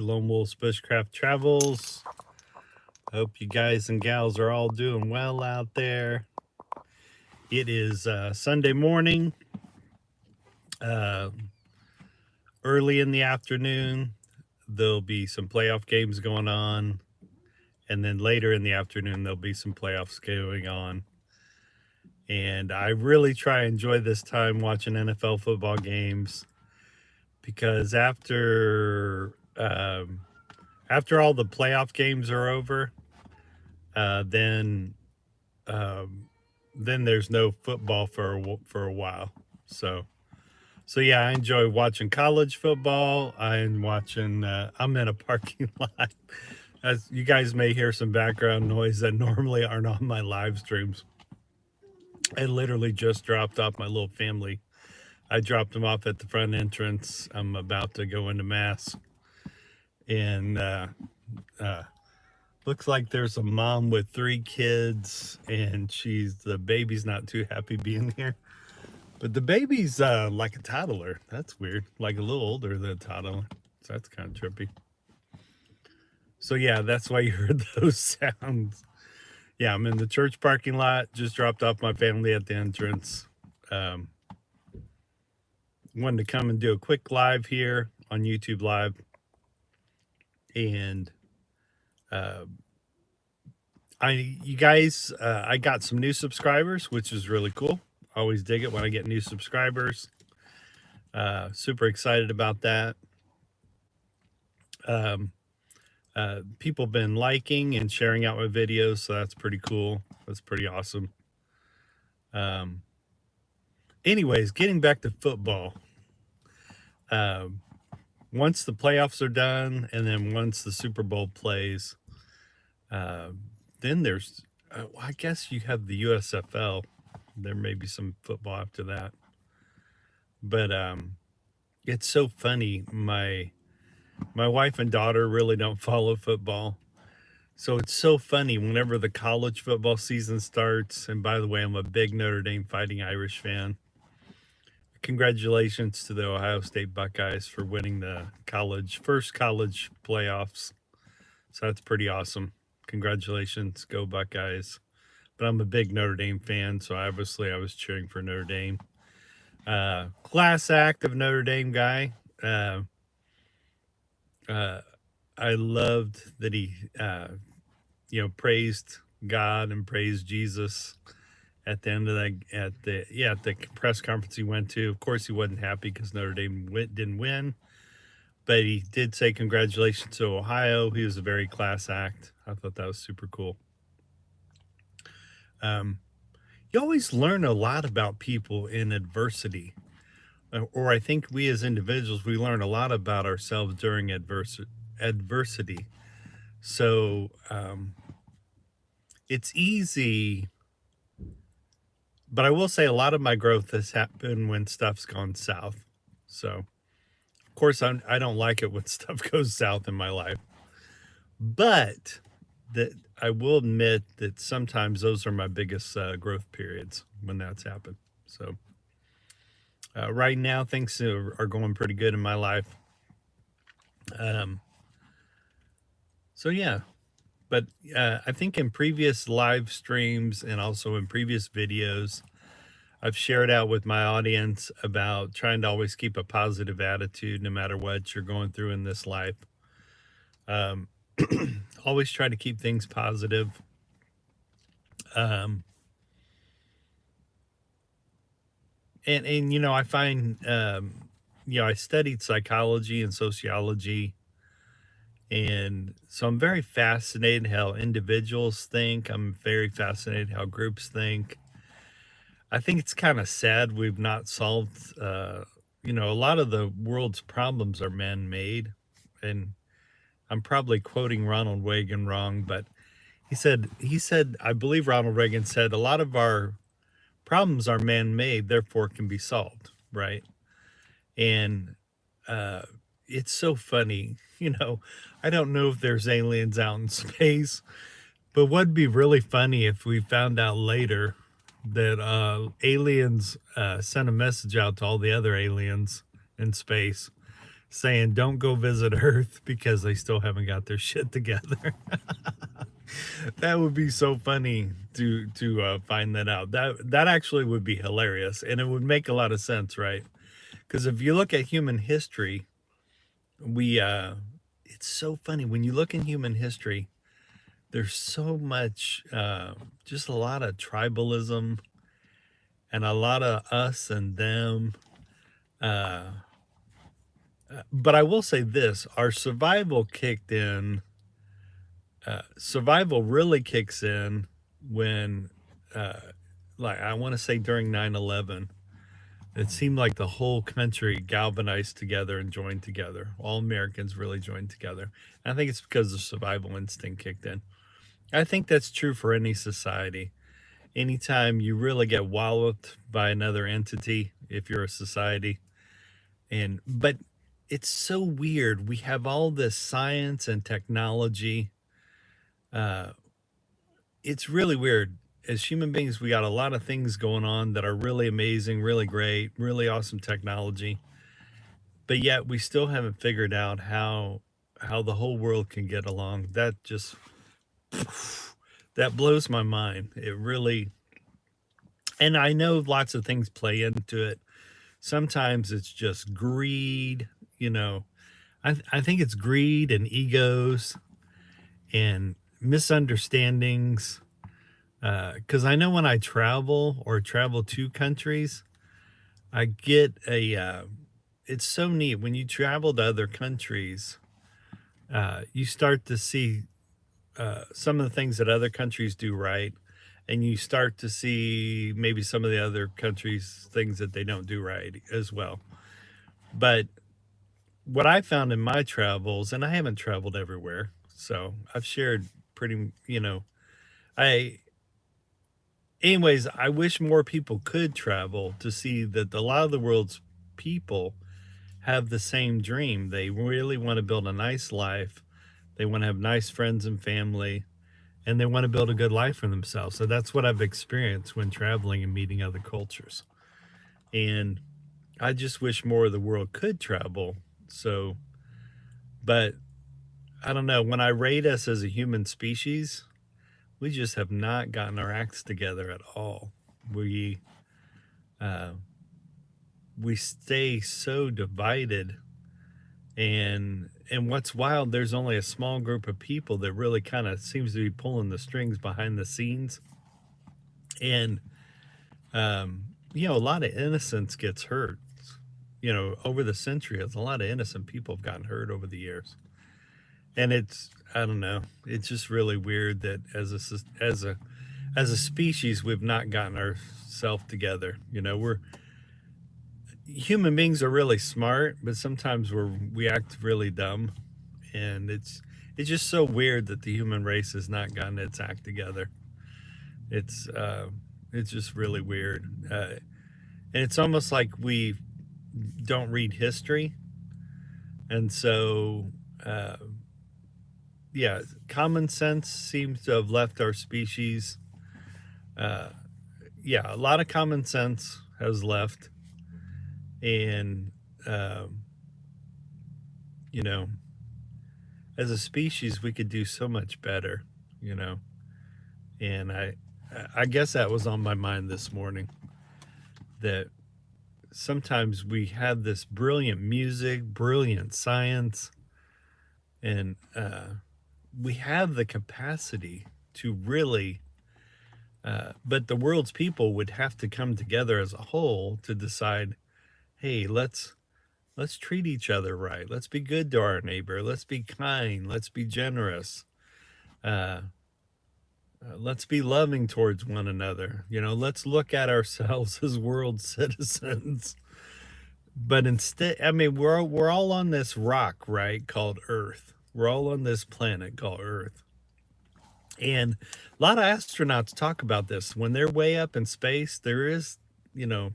Lone Wolf's Bushcraft Travels. I hope you guys and gals are all doing well out there. It is Sunday morning, uh, early in the afternoon. There'll be some playoff games going on. And then later in the afternoon, there'll be some playoffs going on. And I really try and enjoy this time watching NFL football games because after all the playoff games are over, uh, then um, then there's no football for a while. So yeah, I enjoy watching college football. I'm watching. I'm in a parking lot. As you guys may hear some background noise that normally aren't on my live streams. I literally just dropped off my little family. I dropped them off at the front entrance. I'm about to go into mass, and uh, looks like there's a mom with 3 kids, and the baby's not too happy being here. But the baby's like a toddler. That's weird. Like a little older than a toddler. So that's kind of trippy. So yeah, that's why you heard those sounds. Yeah, I'm in the church parking lot. Just dropped off my family at the entrance. Um, Wanted to come and do a quick live here on YouTube Live. And uh, I got some new subscribers, which is really cool. Always dig it when I get new subscribers. Super excited about that. People been liking and sharing out my videos, so that's pretty cool. That's pretty awesome. Anyways, getting back to football. Once the playoffs are done, and then once the Super Bowl plays, then there's, I guess you have the USFL. There may be some football after that. But it's so funny. My wife and daughter really don't follow football. So it's so funny whenever the college football season starts. And by the way, I'm a big Notre Dame Fighting Irish fan. Congratulations to the Ohio State Buckeyes for winning the first college playoffs. So that's pretty awesome. Congratulations, go Buckeyes. But I'm a big Notre Dame fan, so obviously I was cheering for Notre Dame. Class act of Notre Dame guy. I loved that he, praised God and praised Jesus at the end of at the press conference he went to. Of course, he wasn't happy because Notre Dame didn't win, but he did say congratulations to Ohio. He was a very class act. I thought that was super cool. You always learn a lot about people in adversity, or I think we as individuals, we learn a lot about ourselves during adversity. So it's easy, but I will say a lot of my growth has happened when stuff's gone south. So, of course, I don't like it when stuff goes south in my life, but that I will admit that sometimes those are my biggest growth periods when that's happened. So right now things are going pretty good in my life. So yeah, but I think in previous live streams and also in previous videos, I've shared out with my audience about trying to always keep a positive attitude no matter what you're going through in this life. Always try to keep things positive. And I find, I studied psychology and sociology. And so I'm very fascinated how individuals think. I'm very fascinated how groups think. I think it's kind of sad we've not solved, a lot of the world's problems are man-made. And I'm probably quoting Ronald Reagan wrong, but he said, I believe Ronald Reagan said, a lot of our problems are man-made, therefore can be solved, right? And it's so funny, I don't know if there's aliens out in space, but what'd be really funny if we found out later that aliens sent a message out to all the other aliens in space saying don't go visit Earth because they still haven't got their shit together. That would be so funny to find that out. That actually would be hilarious, and it would make a lot of sense, right? Because if you look at human history, we it's so funny when you look in human history. There's so much, just a lot of tribalism and a lot of us and them. Uh, but I will say this: our survival kicked in. Survival really kicks in when, uh, like I want to say during 9/11, it seemed like the whole country galvanized together and joined together. All Americans really joined together. And I think it's because the survival instinct kicked in. I think that's true for any society. Anytime you really get walloped by another entity, if you're a society, but it's so weird. We have all this science and technology. Uh, it's really weird. As human beings, we got a lot of things going on that are really amazing, really great, really awesome technology. But yet we still haven't figured out how the whole world can get along. That just that blows my mind. It really, and I know lots of things play into it. Sometimes it's just greed, you know. I think it's greed and egos and misunderstandings. Because I know when I travel or travel to countries, I get it's so neat when you travel to other countries. You start to see some of the things that other countries do right, and you start to see maybe some of the other countries' things that they don't do right as well. But what I found in my travels, and I haven't traveled everywhere, so I've shared pretty, I, anyways, I wish more people could travel to see that a lot of the world's people have the same dream. They really want to build a nice life. They want to have nice friends and family, and they want to build a good life for themselves. So that's what I've experienced when traveling and meeting other cultures. And I just wish more of the world could travel. So, but I don't know. When I rate us as a human species, we just have not gotten our acts together at all. Uh, we stay so divided, and what's wild, there's only a small group of people that really kind of seems to be pulling the strings behind the scenes, and a lot of innocence gets hurt. Over the centuries, a lot of innocent people have gotten hurt over the years, and it's, I don't know, it's just really weird that as a species we've not gotten ourselves together. We're human beings are really smart, but sometimes we act really dumb, and it's just so weird that the human race has not gotten its act together. It's it's just really weird, and it's almost like we don't read history, and so yeah, common sense seems to have left our species. Uh, yeah, a lot of common sense has left, and um, you know, as a species, we could do so much better. You know, and I guess that was on my mind this morning, that sometimes we have this brilliant music, brilliant science, and we have the capacity to really, but the world's people would have to come together as a whole to decide, hey, let's treat each other right. Let's be good to our neighbor. Let's be kind. Let's be generous. Uh, let's be loving towards one another. Let's look at ourselves as world citizens. But instead, I mean, we're all on this rock, right, called Earth. We're all on this planet called Earth. And a lot of astronauts talk about this. When they're way up in space, you know,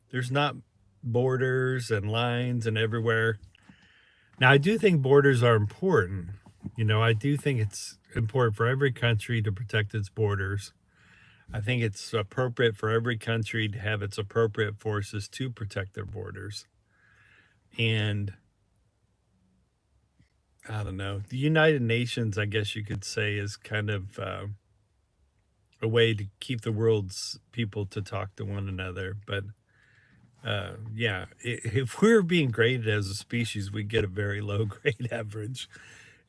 there's not borders and lines and everywhere. Now, I do think borders are important. I do think it's important for every country to protect its borders. I think it's appropriate for every country to have its appropriate forces to protect their borders. And I don't know. The United Nations, I guess you could say, is kind of a way to keep the world's people to talk to one another. But yeah, if we're being graded as a species, we get a very low grade average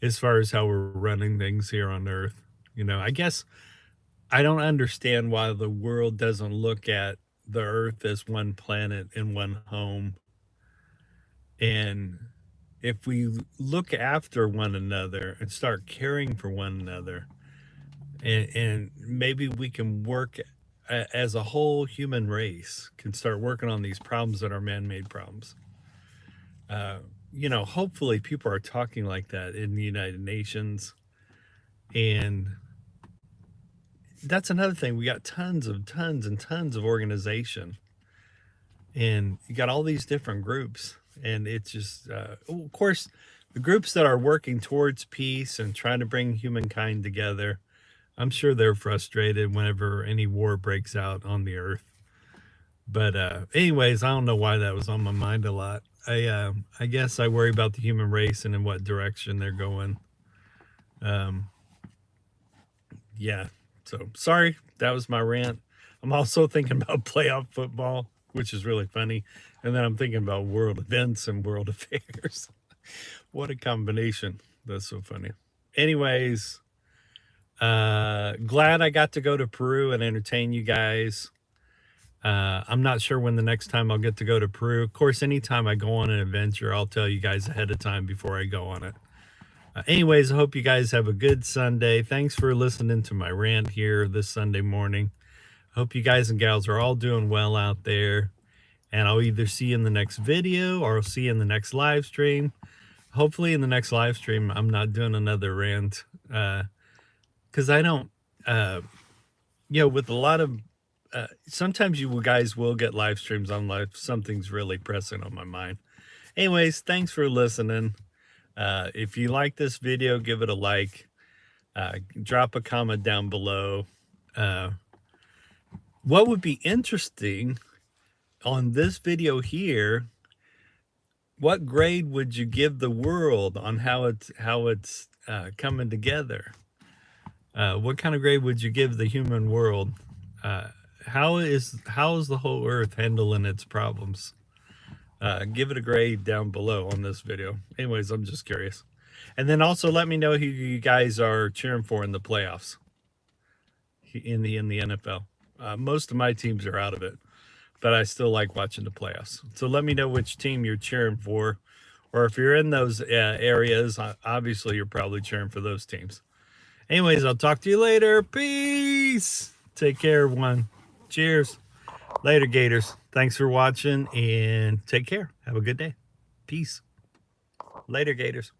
as far as how we're running things here on Earth. You know, I guess I don't understand why the world doesn't look at the Earth as one planet and one home. And if we look after one another and start caring for one another, and maybe we can work as a whole human race, can start working on these problems that are man-made problems. Uh, you know, hopefully people are talking like that in the United Nations. And that's another thing. We got tons and tons of organization, and you got all these different groups, and it's just, of course, the groups that are working towards peace and trying to bring humankind together. I'm sure they're frustrated whenever any war breaks out on the earth. But anyways, I don't know why that was on my mind a lot. I guess I worry about the human race and in what direction they're going. Yeah. So sorry, that was my rant. I'm also thinking about playoff football, which is really funny. And then I'm thinking about world events and world affairs. What a combination. That's so funny. Anyways, glad I got to go to Peru and entertain you guys. I'm not sure when the next time I'll get to go to Peru. Of course, anytime I go on an adventure, I'll tell you guys ahead of time before I go on it. Anyways, I hope you guys have a good Sunday. Thanks for listening to my rant here this Sunday morning. Hope you guys and gals are all doing well out there. And I'll either see you in the next video or I'll see you in the next live stream. Hopefully in the next live stream, I'm not doing another rant. Because I don't, you know, with a lot of, sometimes you guys will get live streams on live. Something's really pressing on my mind. Anyways, thanks for listening. If you like this video, give it a like. Drop a comment down below. What would be interesting on this video here, what grade would you give the world on how it's coming together? What kind of grade would you give the human world? How is the whole earth handling its problems? Give it a grade down below on this video. Anyways, I'm just curious. And then also let me know who you guys are cheering for in the playoffs in the NFL. Most of my teams are out of it, but I still like watching the playoffs. So let me know which team you're cheering for, or if you're in those areas, obviously you're probably cheering for those teams. Anyways, I'll talk to you later. Peace. Take care, everyone. Cheers. Later, Gators. Thanks for watching and take care. Have a good day. Peace. Later, Gators.